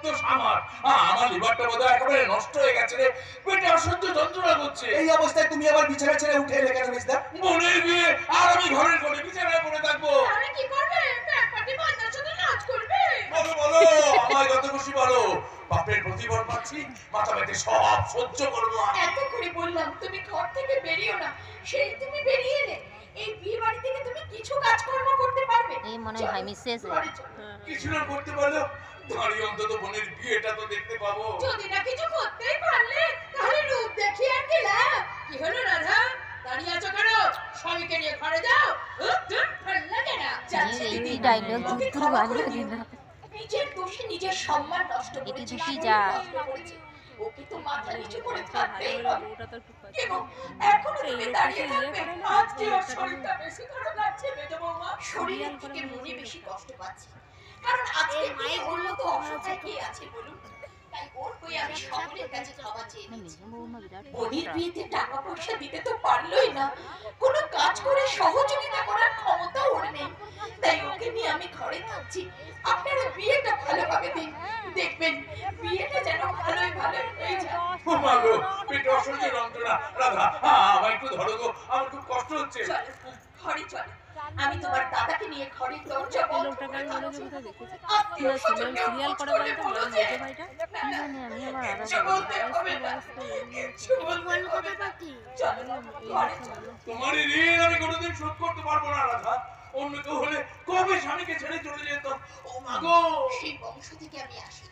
দোষ আমার। আমার লিভারটা বোধহয় একেবারে নষ্ট হয়ে গেছে রে, পেটে অসহ্য যন্ত্রণা করছে। এই অবস্থায় তুমি আবার বিছানা ছেড়ে উঠে এলে কেন মিস্টার? বোনের বিয়ে আর আমি ঘরের কোণে বিছানায় পড়ে থাকবো? তাহলে কি করবে? ব্যাপারটি বান্দার সাথে নাচ করবে? বলো বলো, আমায় যত খুশি বলো। বাপের প্রতিফল পাচ্ছি, মাথা ব্যথে সব সহ্য করবো আমি। এত করে বললাম তুমি ঘর থেকে বেরিও না, সেই তুমি বেরিয়ে এলে। এই বিয়ে বাড়ি থেকে তুমি কিছু কাজকর্ম করতে পারবে? এই মনে হয় মিসেস কিছু না করতে পারলেও দাঁড়িয়ে অন্তত বোনের বিয়েটা তো দেখতে পাবো। যদি না কিছু করতেই পারলে তাহলে রূপ দেখি আর কি লাভ? কি হলো রাধা, দাঁড়িয়ে আছো কেন? স্বামীকে নিয়ে ঘরে যাও। ভালো লাগে না? যাচ্ছি এই দিদি। ডায়লগ ওকে দুটো ক্ষমা ভালো করে লাগে দিও। না। নিজের দোষে নিজের সম্মান নষ্ট এটি করেছে, দুটি শরীর যা। নষ্ট করেছে। ওকে তো মাথা নিচু করে থাকতেই হবে। এবং এখনো তুমি দাঁড়িয়ে থাকবে? আজকে ওর শরীরটা বেশি খারাপ লাগছে মেজো বৌমা। শরীরের থেকে মনে বেশি কষ্ট পাচ্ছে, কারণ আজকে বিয়ে ওর মতো অসহায় কে আছে বলুন? তাই ওর হয়ে আমি সকলের কাছে ক্ষমা চেয়ে নিচ্ছি। বোনের বিয়েতে টাকা পয়সা দিতে তো পারলোই না, কোনো কাজ করে সহযোগিতা করার ক্ষমতা ওর নেই। তাই ওকে নিয়ে আমি ঘরে থাকছি। আপনারা বিয়েটা ভালোভাবে দিন, দেখবেন বিয়েটা যেন ভালোই ভালোই হয়ে যায়। ও মা গো, পেটে অসহ্য যন্ত্রণা। রাধা, আমায় একটু ধরো গো, আমার খুব কষ্ট হচ্ছে। চলো ঘরে চলো, আমি তোমার দাদাকে নিয়ে ঘরের দরজা বন্ধ করে থাকছি। আত্মীয় স্বজনকেও সিরিয়াল করে খোঁজ বলতো বলো বড় যে, মেজো ভাইটা কি জানি আমি আবার আলাদা কিছু বলতে হবে না, কিছু বলতে হবে না। চলো ঘরে চলো। তোমার এই ঋণ আমি কোনোদিন শোধ করতে পারবো না রাধা। অন্য কেউ হলে কবে স্বামীকে ছেড়ে চলে যেত। ও মা গো, সেই বংশ থেকে আমি আসি।